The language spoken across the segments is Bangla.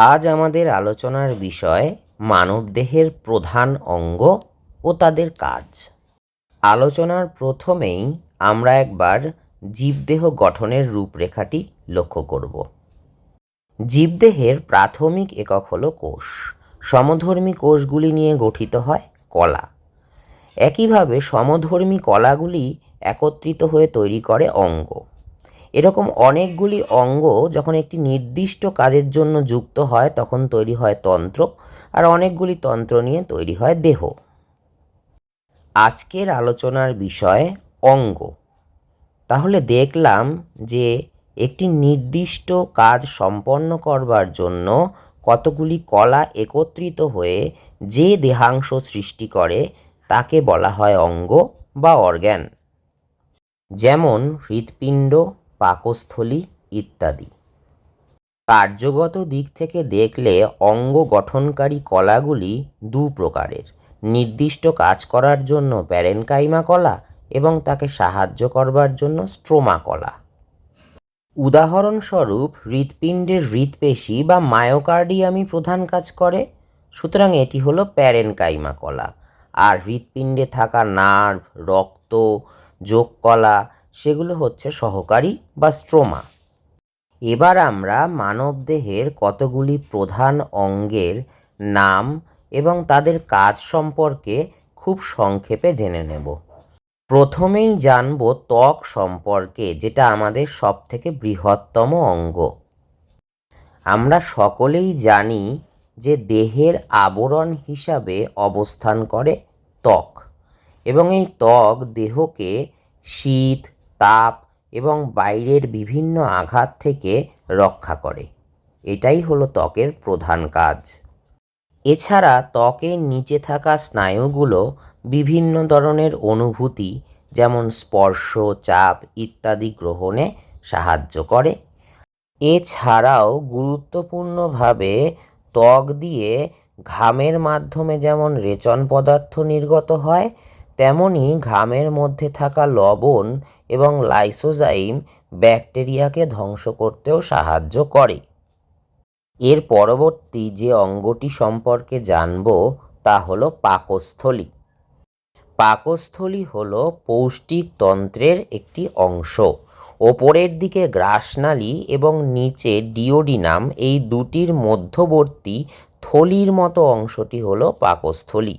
আজ আমাদের আলোচনার বিষয় মানবদেহের প্রধান অঙ্গ ও তাদের কাজ। আলোচনার প্রথমেই আমরা একবার জীবদেহ গঠনের রূপরেখাটি লক্ষ্য করব। জীবদেহের প্রাথমিক একক হলো কোষ। সমধর্মী কোষগুলি নিয়ে গঠিত হয় কলা। একইভাবে সমধর্মী কলাগুলি একত্রিত হয়ে তৈরি করে অঙ্গ। এরকম অনেকগুলি অঙ্গ যখন একটি নির্দিষ্ট কাজের জন্য যুক্ত হয় তখন তৈরি হয় তন্ত্র, আর অনেকগুলি তন্ত্র নিয়ে তৈরি হয় দেহ। আজকের আলোচনার বিষয় অঙ্গ। তাহলে দেখলাম যে একটি নির্দিষ্ট কাজ সম্পন্ন করবার জন্য কতগুলি কলা একত্রিত হয়ে যে দেহাংশ সৃষ্টি করে তাকে বলা হয় অঙ্গ বা অর্গ্যান, যেমন হৃৎপিণ্ড, পাকস্থলী ইত্যাদি। কার্যগত দিক থেকে দেখলে অঙ্গ গঠনকারী কলাগুলি দু প্রকারের: নির্দিষ্ট কাজ করার জন্য প্যারেনকাইমা কলা এবং তাকে সাহায্য করবার জন্য স্ট্রোমা কলা। উদাহরণস্বরূপ হৃৎপিণ্ডের হৃৎপেশি বা মায়োকার্ডিয়ামই প্রধান কাজ করে, সুতরাং এটি হলো প্যারেনকাইমা কলা। আর হৃৎপিণ্ডে থাকা নার্ভ, রক্ত, যোগকলা সেগুলো হচ্ছে সহকারী বা স্ট্রোমা। এবার আমরা মানবদেহের কতগুলি প্রধান অঙ্গের নাম এবং তাদের কাজ সম্পর্কে খুব সংক্ষেপে জেনে নেব। প্রথমেই জানব ত্বক সম্পর্কে, যেটা আমাদের সবথেকে বৃহত্তম অঙ্গ। আমরা সকলেই জানি যে দেহের আবরণ হিসাবে অবস্থান করে ত্বক, এবং এই ত্বক দেহকে শীত, তাপ এবং বাইরের বিভিন্ন আঘাত থেকে রক্ষা করে। এটাই হলো ত্বকের প্রধান কাজ। এছাড়া ত্বকের নিচে থাকা স্নায়ুগুলো বিভিন্ন ধরনের অনুভূতি যেমন স্পর্শ, চাপ ইত্যাদি গ্রহণে সাহায্য করে। এছাড়াও গুরুত্বপূর্ণভাবে ত্বক দিয়ে ঘামের মাধ্যমে যেমন রেচন পদার্থ নির্গত হয়, তেমনি ঘামের মধ্যে থাকা লবণ এবং লাইসোজাইম ব্যাকটেরিয়াকে ধ্বংস করতেও সাহায্য করে। এর পরবর্তী যে অঙ্গটি সম্পর্কে জানব তা হলো পাকস্থলী। পাকস্থলী হলো পৌষ্টিক তন্ত্রের একটি অংশ। ওপরের দিকে গ্রাসনালী এবং নিচে ডিওডিনাম, এই দুটির মধ্যবর্তী থলির মতো অংশটি হলো পাকস্থলী,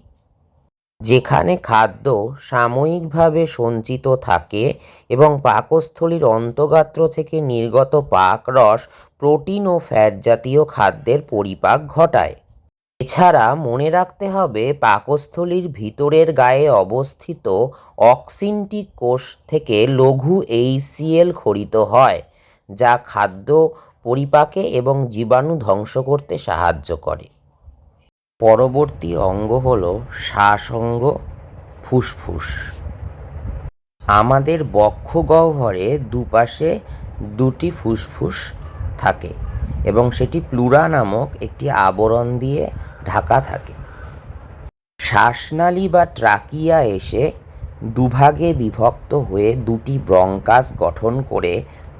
যেখানে খাদ্য সাময়িকভাবে সঞ্চিত থাকে এবং পাকস্থলীর অন্তঃগাত্র থেকে নির্গত পাকরস প্রোটিন ও ফ্যাট জাতীয় খাদ্যের পরিপাক ঘটায়। এছাড়া মনে রাখতে হবে পাকস্থলীর ভিতরের গায়ে অবস্থিত অক্সিনটিক কোষ থেকে লঘু HCl ক্ষরিত হয়, যা খাদ্য পরিপাকে এবং জীবাণু ধ্বংস করতে সাহায্য করে। পরবর্তী অঙ্গ হল শ্বাসঙ্গ, ফুসফুস। আমাদের বক্ষগহ্বরে দুপাশে দুটি ফুসফুস থাকে এবং সেটি প্লুরা নামক একটি আবরণ দিয়ে ঢাকা থাকে। শ্বাসনালী বা ট্রাকিয়া এসে দুভাগে বিভক্ত হয়ে দুটি ব্রঙ্কাস গঠন করে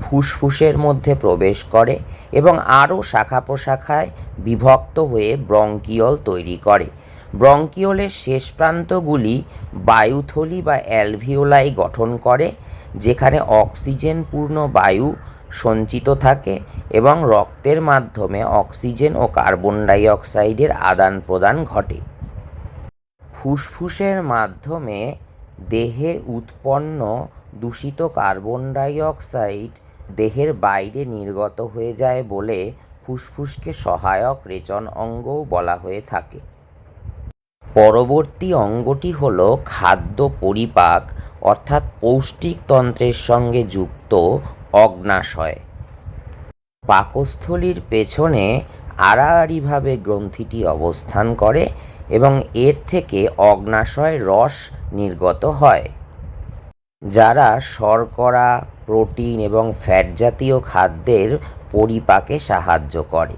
ফুসফুসের মধ্যে প্রবেশ করে এবং আরও শাখা প্রশাখায় বিভক্ত হয়ে ব্রঙ্কিওল তৈরি করে। ব্রঙ্কিওলের শেষ প্রান্তগুলি বায়ুথলি বা অ্যালভিওলাই গঠন করে, যেখানে অক্সিজেনপূর্ণ বায়ু সঞ্চিত থাকে এবং রক্তের মাধ্যমে অক্সিজেন ও কার্বন ডাই অক্সাইডের আদান প্রদান ঘটে। ফুসফুসের মাধ্যমে দেহে উৎপন্ন দূষিত কার্বন ডাই অক্সাইড দেহের বাইরে নির্গত হয়ে যায় বলে ফুসফুসকে সহায়ক রেচন অঙ্গও বলা হয়ে থাকে। পরবর্তী অঙ্গটি হল খাদ্য পরিপাক অর্থাৎ পৌষ্টিকতন্ত্রের সঙ্গে যুক্ত অগ্নাশয়। পাকস্থলীর পেছনে আড়াআড়িভাবে গ্রন্থিটি অবস্থান করে এবং এর থেকে অগ্নাশয় রস নির্গত হয়, যারা শর্করা, প্রোটিন এবং ফ্যাট জাতীয় খাদ্যের পরিপাকে সাহায্য করে।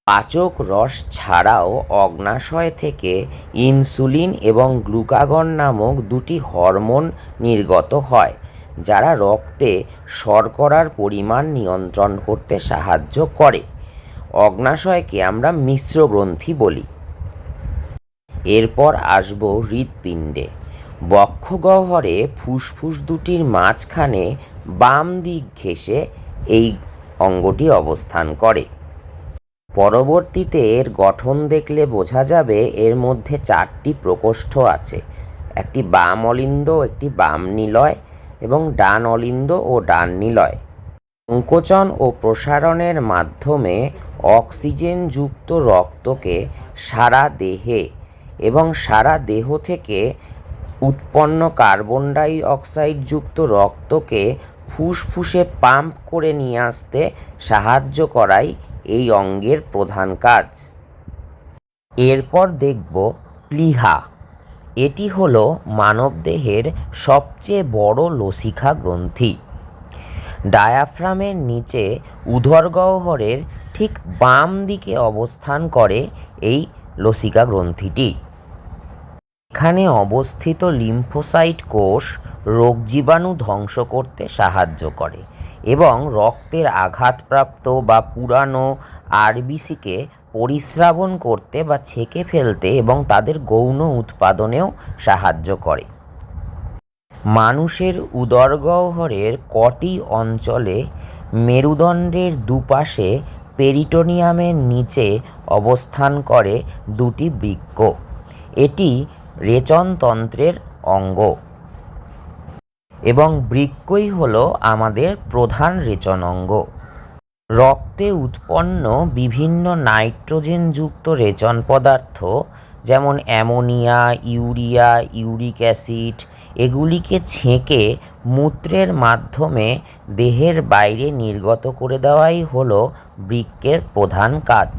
পাচক রস ছাড়াও অগ্নাশয় থেকে ইনসুলিন এবং গ্লুকাগন নামক দুটি হরমোন নির্গত হয়, যারা রক্তে শর্করার পরিমাণ নিয়ন্ত্রণ করতে সাহায্য করে। অগ্নাশয়কে আমরা মিশ্র গ্রন্থি বলি। এরপর আসব হৃৎপিণ্ডে। বক্ষগহ্বরে ফুসফুস দুটির মাঝখানে বাম দিক ঘেঁষে এই অঙ্গটি অবস্থান করে। পরবর্তীতে এর গঠন দেখলে বোঝা যাবে এর মধ্যে 4টি প্রকোষ্ঠ আছে, একটি বাম অলিন্দ, একটি বাম নিলয় এবং ডান অলিন্দ ও ডান নিলয়। সংকোচন ও প্রসারণের মাধ্যমে অক্সিজেনযুক্ত রক্তকে সারা দেহে এবং সারা দেহ থেকে উৎপন্ন কার্বন ডাই অক্সাইডযুক্ত রক্তকে ফুসফুসে পাম্প করে নিয়ে আসতে সাহায্য করাই এই অঙ্গের প্রধান কাজ। এরপর দেখব প্লীহা। এটি হলো মানবদেহের সবচেয়ে বড় লসিকা গ্রন্থি। ডায়াফ্রামের নিচে উদরগহ্বরের ঠিক বাম দিকে অবস্থান করে এই লসিকা গ্রন্থিটি। এখানে অবস্থিত লিম্ফোসাইট কোষ রোগজীবাণু ধ্বংস করতে সাহায্য করে এবং রক্তের আঘাতপ্রাপ্ত বা পুরানো আরবিসিকে পরিস্রাবণ করতে বা ছেঁকে ফেলতে এবং তাদের গৌণ উৎপাদনেও সাহায্য করে। মানুষের উদরগহ্বরের কটি অঞ্চলে মেরুদণ্ডের দুপাশে পেরিটোনিয়ামের নিচে অবস্থান করে দুটি বৃক্ক। এটি রেচনতন্ত্রের অঙ্গ এবং বৃক্কই হলো আমাদের প্রধান রেচন অঙ্গ। রক্তে উৎপন্ন বিভিন্ন নাইট্রোজেনযুক্ত রেচন পদার্থ যেমন অ্যামোনিয়া, ইউরিয়া, ইউরিক অ্যাসিড এগুলিকে ছেঁকে মূত্রের মাধ্যমে দেহের বাইরে নির্গত করে দেওয়াই হলো বৃক্কের প্রধান কাজ।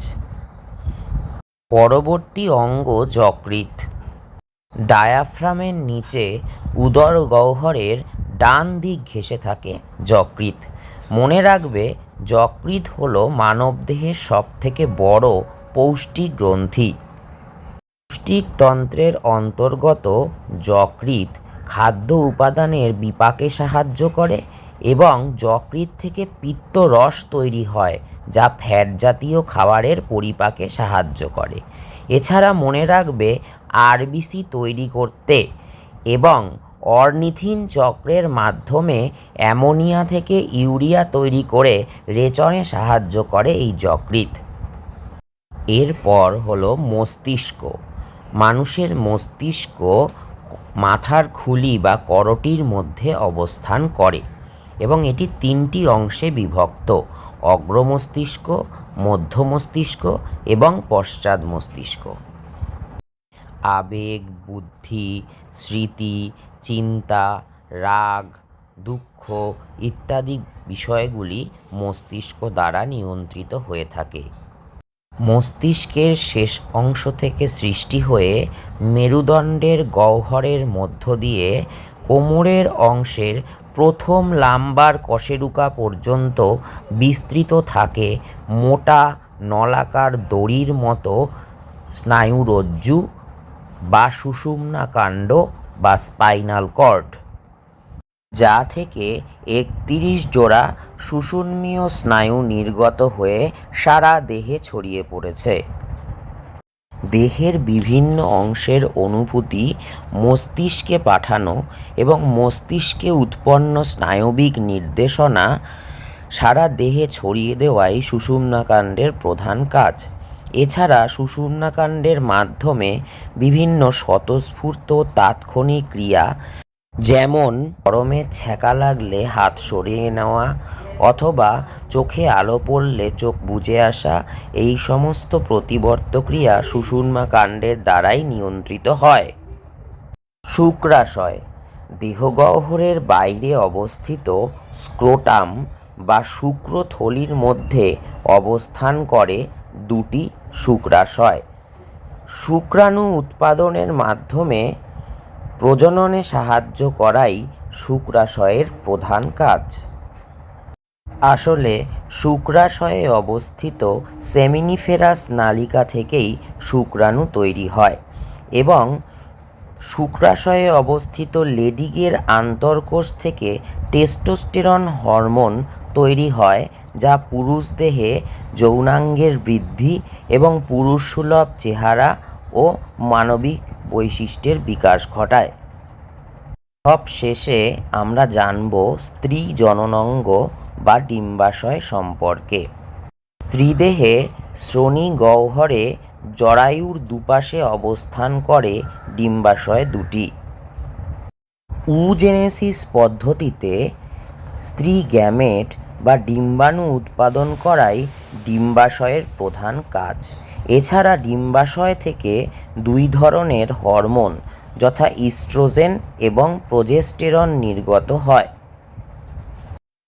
পরবর্তী অঙ্গ যকৃৎ। ডায়াফ্রামের নিচে উদরগহ্বরের ডান দিক ঘেঁষে থাকে যকৃৎ। মনে রাখবে যকৃৎ হলো মানবদেহের সবথেকে বড় পৌষ্টিক গ্রন্থি। পৌষ্টিকতন্ত্রের অন্তর্গত যকৃৎ খাদ্য উপাদানের বিপাকে সাহায্য করে এবং যকৃৎ থেকে পিত্তরস তৈরি হয় যা ফ্যাট জাতীয় খাবারের পরিপাকে সাহায্য করে। এছাড়া মনে রাখবে আরবিসি তৈরি করতে এবং অর্নিথিন চক্রের মাধ্যমে অ্যামোনিয়া থেকে ইউরিয়া তৈরি করে রেচনে সাহায্য করে এই যকৃৎ। এরপর হলো মস্তিষ্ক। মানুষের মস্তিষ্ক মাথার খুলি বা করটির মধ্যে অবস্থান করে এবং এটি 3টি অংশে বিভক্ত: অগ্র মস্তিষ্ক, মধ্য মস্তিষ্ক এবং পশ্চাৎ মস্তিষ্ক। আবেগ, বুদ্ধি, স্মৃতি, চিন্তা, রাগ, দুঃখ ইত্যাদি বিষয়গুলি মস্তিষ্ক দ্বারা নিয়ন্ত্রিত হয়ে থাকে। মস্তিষ্কের শেষ অংশ থেকে সৃষ্টি হয়ে মেরুদণ্ডের গহ্বরের মধ্য দিয়ে কোমরের অংশের প্রথম লাম্বার কশেরুকা পর্যন্ত বিস্তৃত থাকে মোটা নলাকার দড়ির মতো স্নায়ুরজ্জু বা সুষুম্নাকাণ্ড বা স্পাইনাল কর্ড, যা থেকে 31 জোড়া সুষুম্নীয় স্নায়ু নির্গত হয়ে সারা দেহে ছড়িয়ে পড়েছে। দেহের বিভিন্ন অংশের অনুভূতি মস্তিষ্কে পাঠানো এবং মস্তিষ্কে উৎপন্ন স্নায়বিক নির্দেশনা সারা দেহে ছড়িয়ে দেওয়াই সুষুম্নাকাণ্ডের প্রধান কাজ। এছাড়া সুষুম্নাকাণ্ডের মাধ্যমে বিভিন্ন স্বতঃস্ফূর্ত তাৎক্ষণিক ক্রিয়া, যেমন গরমে ছ্যাঁকা লাগলে হাত সরিয়ে নেওয়া অথবা চোখে আলো পড়লে চোখ বুজে আসা, এই সমস্ত প্রতিবর্ত ক্রিয়া সুষুম্নাকাণ্ডের দ্বারাই নিয়ন্ত্রিত হয়। শুক্রাশয়। দেহগহ্বরের বাইরে অবস্থিত স্ক্রোটাম বা শুক্রথলির মধ্যে অবস্থান করে দুটি শুক্রাশয়। শুক্রাণু উৎপাদনের মাধ্যমে প্রজননে সাহায্য করাই শুক্রাশয়ের প্রধান কাজ। আসলে শুক্রাশয়ে অবস্থিত সেমিনিফেরাস নালিকা থেকেই শুক্রাণু তৈরি হয় এবং শুক্রাশয়ে অবস্থিত লেডিগের আন্তর্কোষ থেকে টেস্টোস্টেরন হরমোন তৈরি হয়, যা পুরুষ দেহে যৌনাঙ্গের বৃদ্ধি এবং পুরুষসুলভ চেহারা ও মানবিক বৈশিষ্ট্যের বিকাশ ঘটায়। সব শেষে আমরা জানব স্ত্রী জননাঙ্গ বা ডিম্বাশয় সম্পর্কে। স্ত্রীদেহে শ্রোণী গহ্বরে জরায়ুর দুপাশে অবস্থান করে ডিম্বাশয় দুটি। উজেনেসিস পদ্ধতিতে স্ত্রী গ্যামেট বা ডিম্বাণু উৎপাদন করাই ডিম্বাশয়ের প্রধান কাজ। এছাড়া ডিম্বাশয় থেকে দুই ধরনের হরমোন যথা ইস্ট্রোজেন এবং প্রোজেস্টেরন নির্গত হয়।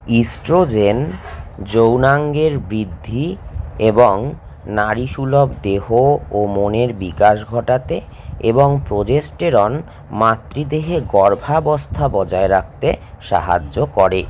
ইস্ট্রোজেন যৌনাঙ্গের বৃদ্ধি এবং নারীসুলভ দেহ ও মনের বিকাশ ঘটাতে এবং প্রোজেস্টেরন মাতৃদেহে গর্ভাবস্থা বজায় রাখতে সাহায্য করে।